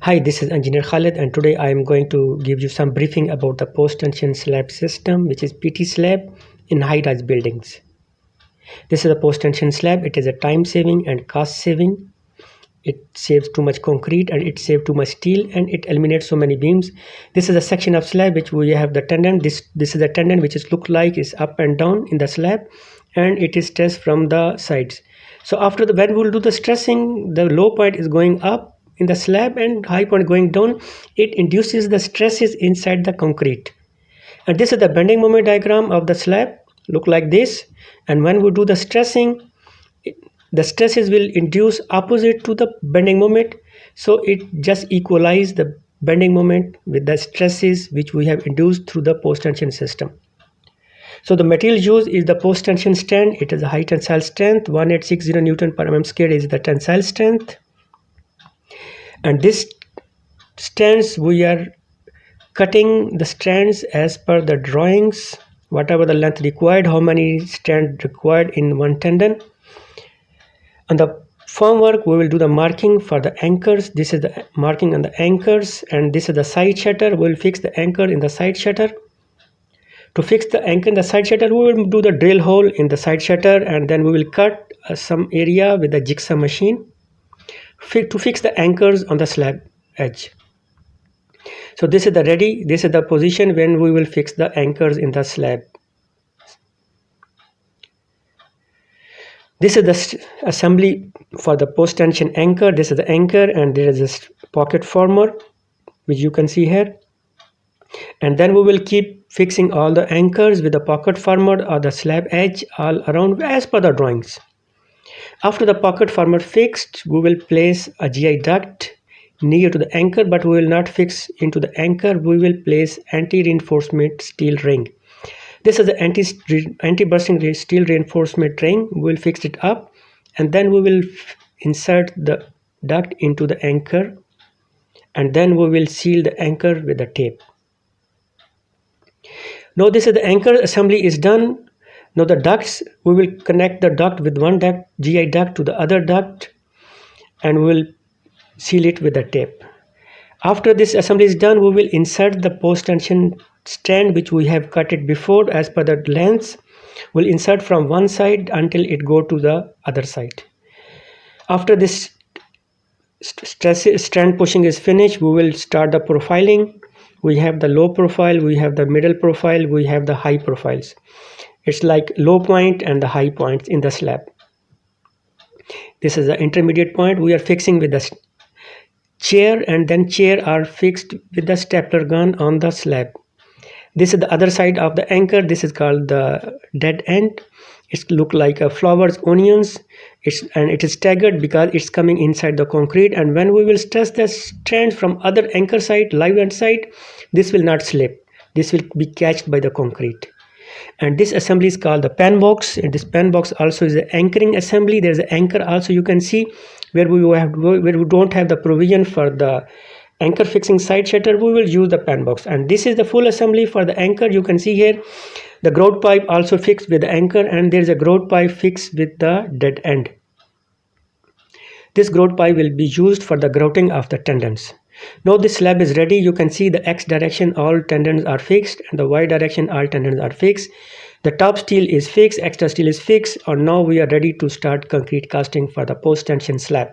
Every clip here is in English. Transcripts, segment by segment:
Hi, this is Engineer Khalid, and today I am going to give you some briefing about the post-tension slab system, which is PT slab in high-rise buildings. This is a post-tension slab. It is a time-saving and cost-saving. It saves too much concrete and it saves too much steel, and it eliminates so many beams. This is a section of slab which we have the tendon. This is a tendon which is look like is up and down in the slab, and it is stressed from the sides. So after when we will do the stressing, the low point is going up in the slab and high point going down. It induces the stresses inside the concrete. And this is the bending moment diagram of the slab, look like this. And when we do the stressing, the stresses will induce opposite to the bending moment, so it just equalize the bending moment with the stresses which we have induced through the post-tension system. So the material used is the post-tension stand. It is a high tensile strength, 1860 Newton per mm squared is the tensile strength. And this strands, we are cutting the strands as per the drawings, whatever the length required, how many strands required in one tendon. On the formwork, we will do the marking for the anchors. This is the marking on the anchors, and this is the side shutter. We will fix the anchor in the side shutter. To fix the anchor in the side shutter, we will do the drill hole in the side shutter, and then we will cut some area with the jigsaw machine to fix the anchors on the slab edge. So this is the ready. This is the position when we will fix the anchors in the slab. This is the assembly for the post-tension anchor. This is the anchor, and there is this pocket former which you can see here. And then we will keep fixing all the anchors with the pocket former or the slab edge all around as per the drawings. After the pocket former fixed, we will place a GI duct near to the anchor, but we will not fix into the anchor. We will place anti-reinforcement steel ring. This is the anti-bursting steel reinforcement ring. We will fix it up, and then we will insert the duct into the anchor, and then we will seal the anchor with the tape. Now this is the anchor assembly is done. Now the ducts, we will connect the duct with one duct, GI duct, to the other duct, and we will seal it with the tape. After this assembly is done, we will insert the post-tension stand which we have cut it before as per the lengths. We'll insert from one side until it go to the other side. After this strand pushing is finished, we will start the profiling. We have the low profile, we have the middle profile, we have the high profiles. It's like low point and the high points in the slab. This is the intermediate point. We are fixing with the chair, and then chair are fixed with the stapler gun on the slab. This is the other side of the anchor. This is called the dead end. It look like a flowers, onions. And it is staggered because it's coming inside the concrete. And when we will stress the strands from other anchor side, live end side, this will not slip. This will be catched by the concrete. And this assembly is called the pan box. And this pan box also is the anchoring assembly. There's an anchor also you can see where we don't have the provision for the anchor fixing side shutter. We will use the pan box. And this is the full assembly for the anchor. You can see here the grout pipe also fixed with the anchor, and there's a grout pipe fixed with the dead end. This grout pipe will be used for the grouting of the tendons. Now this slab is ready. You can see the X direction all tendons are fixed, and the Y direction all tendons are fixed. The top steel is fixed, extra steel is fixed, and now we are ready to start concrete casting for the post-tension slab.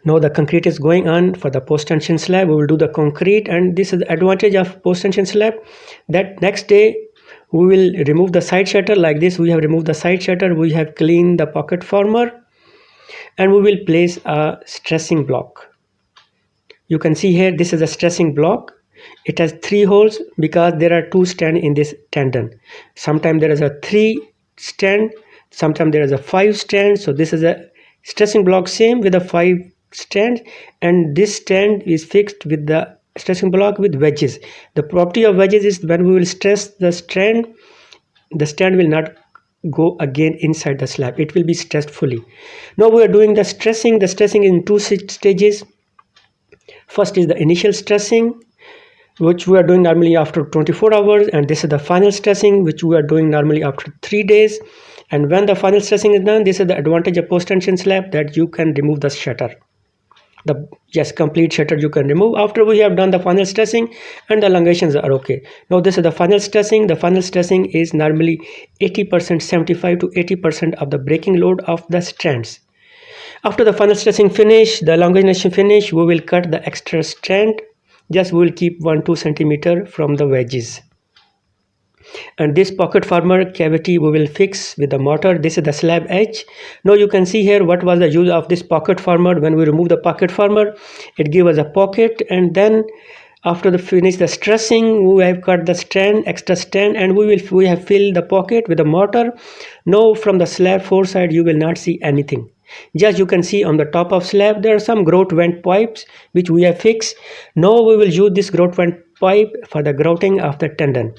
Now the concrete is going on for the post-tension slab. We will do the concrete, and this is the advantage of post-tension slab, that next day we will remove the side shutter like this. We have removed the side shutter, we have cleaned the pocket former, and we will place a stressing block. You can see here this is a stressing block. It has 3 holes because there are 2 stands in this tendon. Sometimes there is a 3 stand, sometimes there is a 5 stand. So this is a stressing block same with a 5 stand, and this stand is fixed with the stressing block with wedges. The property of wedges is when we will stress the stand will not go again inside the slab. It will be stressed fully. Now we are doing the stressing. The stressing in 2 stages. First is the initial stressing, which we are doing normally after 24 hours, and this is the final stressing which we are doing normally after 3 days. And when the final stressing is done, this is the advantage of post-tension slab, that you can remove the shutter. The complete shutter you can remove after we have done the final stressing, and the elongations are okay. Now this is the final stressing. The final stressing is normally 80%, 75 to 80% of the breaking load of the strands. After the final stressing finish, the elongation finish, we will cut the extra strand. Just we will keep 1-2 centimeter from the wedges. And this pocket former cavity we will fix with the mortar. This is the slab edge. Now you can see here what was the use of this pocket former. When we remove the pocket former, it gives us a pocket, and then after the finish the stressing, we have cut the strand, extra strand, and we have filled the pocket with the mortar. Now from the slab foreside you will not see anything. Just you can see on the top of slab there are some grout vent pipes which we have fixed. Now we will use this grout vent pipe for the grouting of the tendon.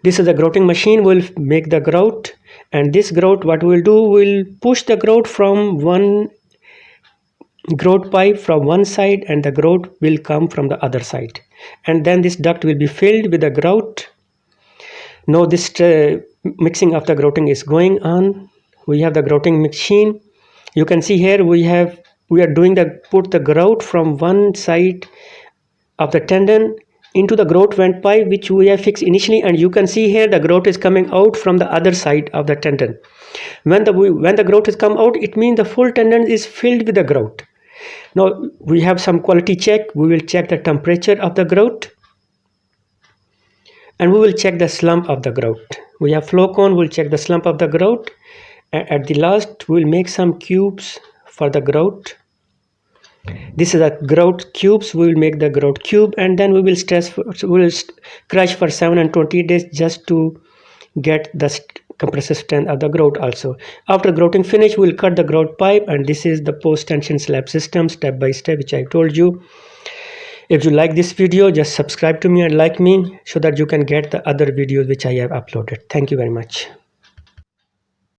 This is the grouting machine. Will make the grout, and this grout, what we will do, we'll push the grout from one grout pipe from one side, and the grout will come from the other side, and then this duct will be filled with the grout. Now this mixing of the grouting is going on. We have the grouting machine. You can see here we are doing put the grout from one side of the tendon into the grout vent pipe which we have fixed initially, and you can see here the grout is coming out from the other side of the tendon. When the grout has come out, it means the full tendon is filled with the grout. Now we have some quality check. We will check the temperature of the grout, and we will check the slump of the grout. We have flow cone. We'll check the slump of the grout, and at the last we will make some cubes for the grout. This is a grout cubes. We will make the grout cube, and then we will crush for 7 and 20 days just to get the compressive strength of the grout also. After grouting finish, we will cut the grout pipe, and this is the post tension slab system step by step which I told you. If you like this video, just subscribe to me and like me so that you can get the other videos which I have uploaded. Thank you very much.